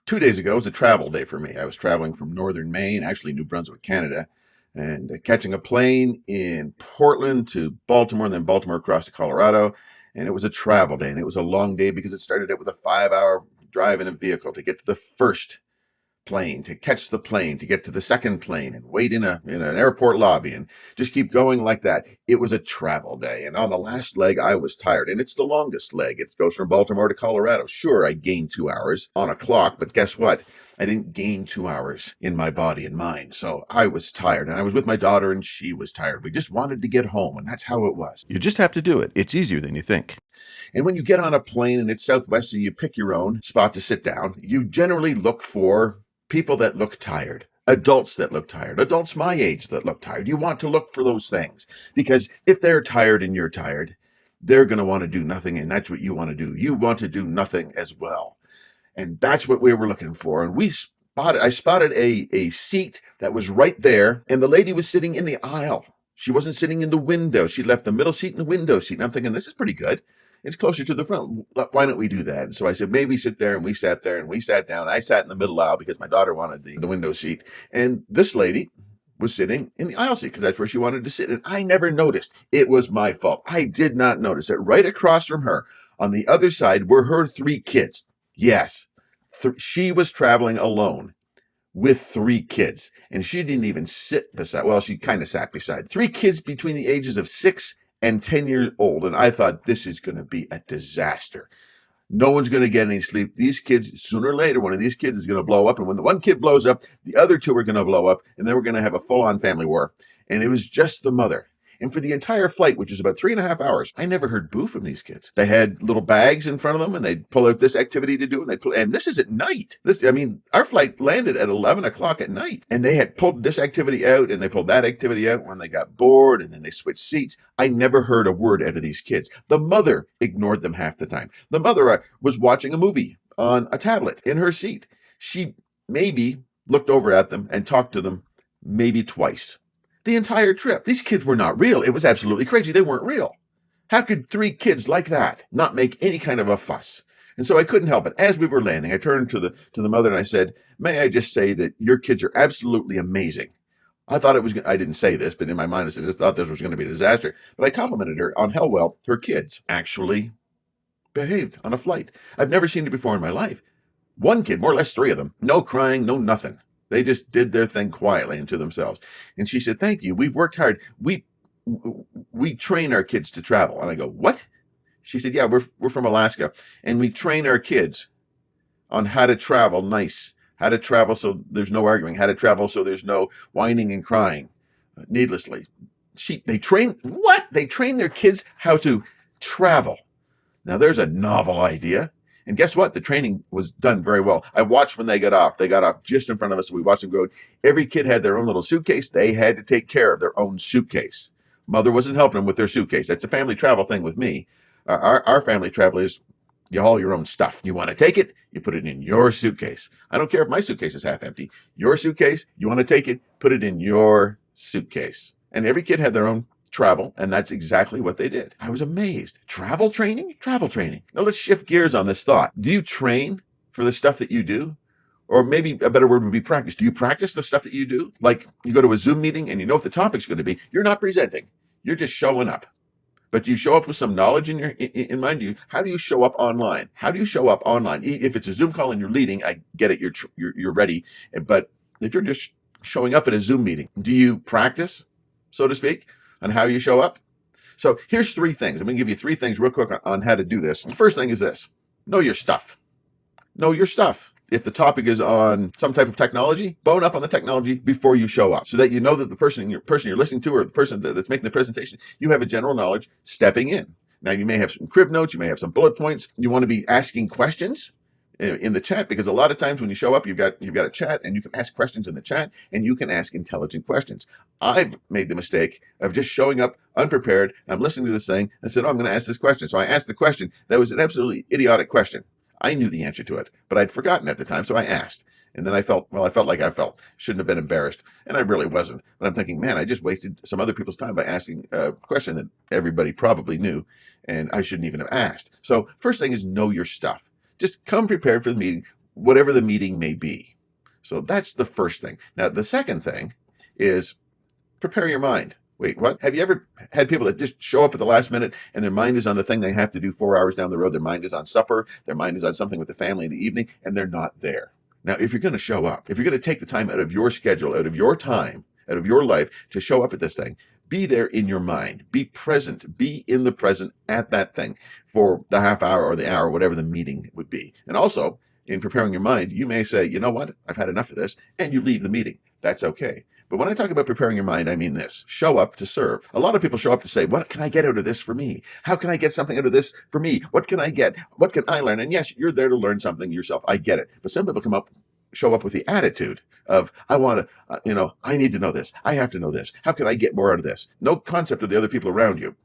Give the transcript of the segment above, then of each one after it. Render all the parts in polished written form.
2 days ago was a travel day for me. I was traveling from northern Maine, actually New Brunswick, Canada, and catching a plane in Portland to Baltimore, and then Baltimore across to Colorado. And it was a travel day, and it was a long day because it started out with a 5 hour drive in a vehicle to get to the first plane, to catch the plane, to get to the second plane and wait in an airport lobby and just keep going like that. It was a travel day. And on the last leg, I was tired. And it's the longest leg. It goes from Baltimore to Colorado. Sure, I gained 2 hours on a clock, but guess what? I didn't gain 2 hours in my body and mind. So I was tired, and I was with my daughter and she was tired. We just wanted to get home, and that's how it was. You just have to do it. It's easier than you think. And when you get on a plane and it's Southwest, so you pick your own spot to sit down, you generally look for people that look tired, adults that look tired, adults my age that look tired. You want to look for those things because if they're tired and you're tired, they're going to want to do nothing. And that's what you want to do. You want to do nothing as well. And that's what we were looking for. And I spotted a seat that was right there. And the lady was sitting in the aisle. She wasn't sitting in the window. She left the middle seat and the window seat. And I'm thinking, this is pretty good. It's closer to the front. Why don't we do that? And so I said, maybe sit there. And we sat there and we sat down. I sat in the middle aisle because my daughter wanted the window seat. And this lady was sitting in the aisle seat because that's where she wanted to sit. And I never noticed. It was my fault. I did not notice it. Right across from her on the other side were her 3 kids. Yes, she was traveling alone with 3 kids. And she didn't even sit beside, well, she kind of sat beside 3 kids between the ages of 6 and 10 years old. And I thought, this is going to be a disaster. No one's going to get any sleep. These kids, sooner or later, one of these kids is going to blow up. And when the one kid blows up, the other 2 are going to blow up. And then we're going to have a full-on family war. And it was just the mother. And for the entire flight, which is about 3.5 hours, I never heard boo from these kids. They had little bags in front of them, and they'd pull out this activity to do, and this is at night. Our flight landed at 11 o'clock at night, and they had pulled this activity out, and they pulled that activity out when they got bored, and then they switched seats. I never heard a word out of these kids. The mother ignored them half the time. The mother was watching a movie on a tablet in her seat. She maybe looked over at them and talked to them maybe twice. The entire trip. These kids were not real. It was absolutely crazy. They weren't real. How could 3 kids like that not make any kind of a fuss? And so I couldn't help it. As we were landing, I turned to the mother and I said, may I just say that your kids are absolutely amazing. I thought I didn't say this, but in my mind I thought this was going to be a disaster. But I complimented her on how well her kids actually behaved on a flight. I've never seen it before in my life. 1 kid, more or less 3 of them, no crying, no nothing. They just did their thing quietly and to themselves. And she said, thank you. We've worked hard. We train our kids to travel. And I go, what? She said, yeah, we're from Alaska. And we train our kids on how to travel nice, how to travel so there's no arguing, how to travel so there's no whining and crying needlessly. They train their kids how to travel. Now there's a novel idea. And guess what? The training was done very well. I watched when they got off. They got off just in front of us. So we watched them go. Every kid had their own little suitcase. They had to take care of their own suitcase. Mother wasn't helping them with their suitcase. That's a family travel thing with me. Our family travel is you haul your own stuff. You want to take it, you put it in your suitcase. I don't care if my suitcase is half empty. Your suitcase, you want to take it, put it in your suitcase. And every kid had their own travel, and that's exactly what they did. I was amazed. Travel training? Travel training. Now let's shift gears on this thought. Do you train for the stuff that you do? Or maybe a better word would be practice. Do you practice the stuff that you do? Like you go to a Zoom meeting and you know what the topic's going to be. You're not presenting. You're just showing up. But do you show up with some knowledge in mind? How do you show up online? How do you show up online? If it's a Zoom call and you're leading, I get it. You're ready. But if you're just showing up at a Zoom meeting, do you practice, so to speak, on how you show up? So here's 3 things. I'm going to give you 3 things real quick on how to do this. The first thing is this. Know your stuff. Know your stuff. If the topic is on some type of technology, bone up on the technology before you show up so that you know that the person you're listening to or the person that's making the presentation, you have a general knowledge stepping in. Now, you may have some crib notes. You may have some bullet points. You want to be asking questions in the chat because a lot of times when you show up, you've got a chat and you can ask questions in the chat and you can ask intelligent questions. I've made the mistake of just showing up unprepared. I'm listening to this thing and said, oh, I'm going to ask this question. So I asked the question. That was an absolutely idiotic question. I knew the answer to it, but I'd forgotten at the time, so I asked. And then I felt like I felt. Shouldn't have been embarrassed, and I really wasn't. But I'm thinking, man, I just wasted some other people's time by asking a question that everybody probably knew, and I shouldn't even have asked. So first thing is know your stuff. Just come prepared for the meeting. whatever the meeting may be. So that's the first thing. Now, the second thing is prepare your mind. Wait, what? Have you ever had people that just show up at the last minute and their mind is on the thing they have to do 4 hours down the road? Their mind is on supper. Their mind is on something with the family in the evening, and they're not there. Now, if you're going to show up, if you're going to take the time out of your schedule, out of your time, out of your life to show up at this thing, be there in your mind. Be present. Be in the present at that thing for the half hour or the hour, whatever the meeting would be. And also, in preparing your mind, you may say, you know what? I've had enough of this, and you leave the meeting. That's okay. But when I talk about preparing your mind, I mean this. Show up to serve. A lot of people show up to say, what can I get out of this for me? How can I get something out of this for me? What can I get? What can I learn? And yes, you're there to learn something yourself. I get it. But some people show up with the attitude of, I want to, I need to know this. I have to know this. How can I get more out of this? No concept of the other people around you.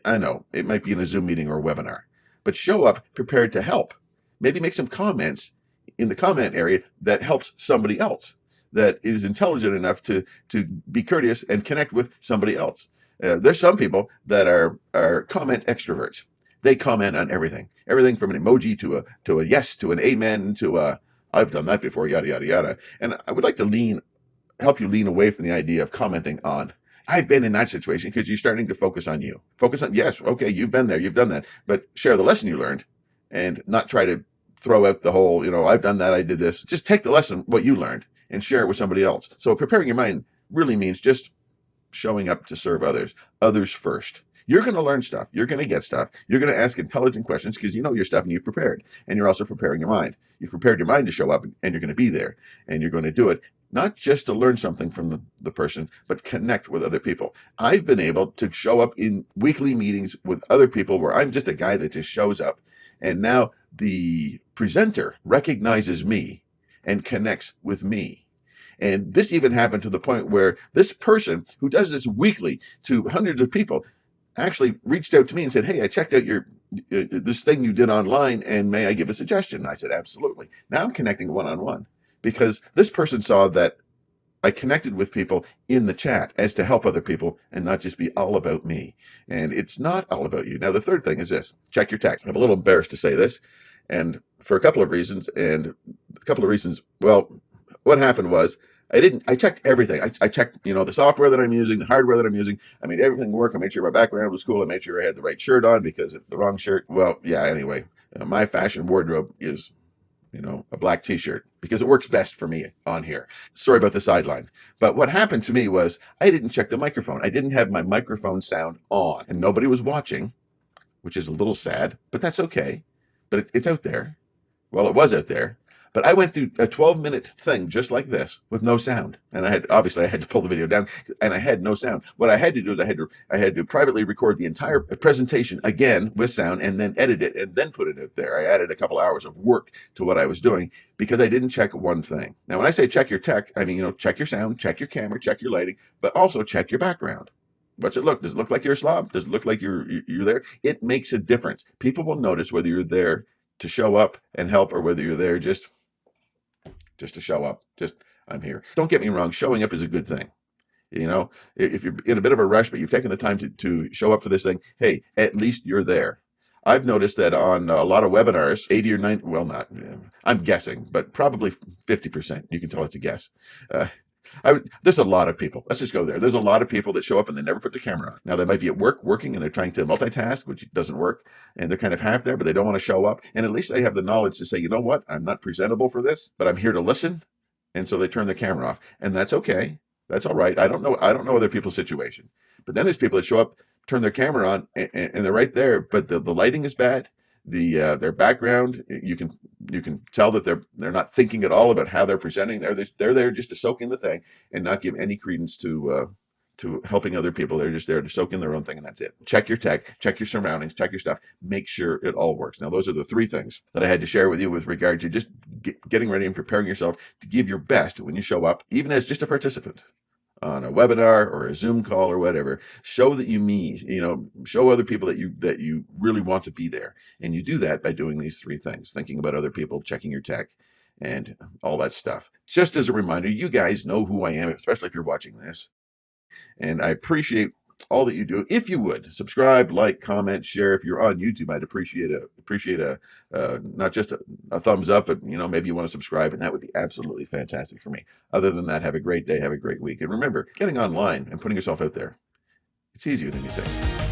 I know it might be in a Zoom meeting or a webinar, but show up prepared to help. Maybe make some comments in the comment area that helps somebody else, that is intelligent enough to be courteous and connect with somebody else. There's some people that are comment extroverts. They comment on everything from an emoji to a yes, to an amen, to a I've done that before, yada yada yada. And I would like to help you lean away from the idea of commenting on. I've been in that situation, because you're starting to focus on you. Focus on, yes, okay, you've been there, you've done that, but share the lesson you learned and not try to throw out the whole, I've done that, I did this. Just take the lesson, what you learned, and share it with somebody else. So preparing your mind really means just showing up to serve others first. You're going to learn stuff. You're going to get stuff. You're going to ask intelligent questions because you know your stuff and you've prepared. And you're also preparing your mind. You've prepared your mind to show up, and you're going to be there. And you're going to do it not just to learn something from the person, but connect with other people. I've been able to show up in weekly meetings with other people where I'm just a guy that just shows up. And now the presenter recognizes me and connects with me. And this even happened to the point where this person who does this weekly to hundreds of people actually reached out to me and said, hey, I checked out this thing you did online, and may I give a suggestion? And I said, absolutely. Now I'm connecting one-on-one, because this person saw that I connected with people in the chat as to help other people and not just be all about me. And it's not all about you. Now, the third thing is this: check your text. I'm a little embarrassed to say this, and for a couple of reasons. Well, what happened was I checked everything. I checked, the software that I'm using, the hardware that I'm using. I made everything work. I made sure my background was cool. I made sure I had the right shirt on, because the wrong shirt, well, yeah, anyway, my fashion wardrobe is, a black t-shirt, because it works best for me on here. Sorry about the sideline. But what happened to me was I didn't check the microphone. I didn't have my microphone sound on, and nobody was watching, which is a little sad, but that's okay. But it's out there. Well, it was out there. But I went through a 12-minute thing just like this with no sound. And I had to pull the video down, and I had no sound. What I had to do is I had to privately record the entire presentation again with sound, and then edit it and then put it out there. I added a couple hours of work to what I was doing because I didn't check one thing. Now, when I say check your tech, I mean, check your sound, check your camera, check your lighting, but also check your background. What's it look? Does it look like you're a slob? Does it look like you're there? It makes a difference. People will notice whether you're there to show up and help, or whether you're there just to show up. Just, I'm here. Don't get me wrong. Showing up is a good thing. If you're in a bit of a rush, but you've taken the time to show up for this thing, hey, at least you're there. I've noticed that on a lot of webinars, 80 or 90, well, not, I'm guessing, but probably 50%. You can tell it's a guess. There's a lot of people. Let's just go there. There's a lot of people that show up and they never put the camera on. Now, they might be at work working, and they're trying to multitask, which doesn't work. And they're kind of half there, but they don't want to show up. And at least they have the knowledge to say, you know what? I'm not presentable for this, but I'm here to listen. And so they turn the camera off, and that's okay. That's all right. I don't know other people's situation. But then there's people that show up, turn their camera on, and they're right there, but the lighting is bad. Their background, you can tell that they're not thinking at all about how they're presenting. They're there just to soak in the thing and not give any credence to helping other people. They're just there to soak in their own thing, and that's it. Check your tech, check your surroundings, check your stuff. Make sure it all works. Now, those are the three things that I had to share with you with regard to just getting ready and preparing yourself to give your best when you show up, even as just a participant on a webinar or a Zoom call or whatever. Show that you show other people that you really want to be there. And you do that by doing these three things: thinking about other people, checking your tech, and all that stuff. Just as a reminder, you guys know who I am, especially if you're watching this. And I appreciate all that you do. If you would subscribe, like, comment, share. If you're on YouTube, I'd appreciate not just a thumbs up, but maybe you want to subscribe, and that would be absolutely fantastic for me. Other than that, have a great day, have a great week, and remember, getting online and putting yourself out there, it's easier than you think.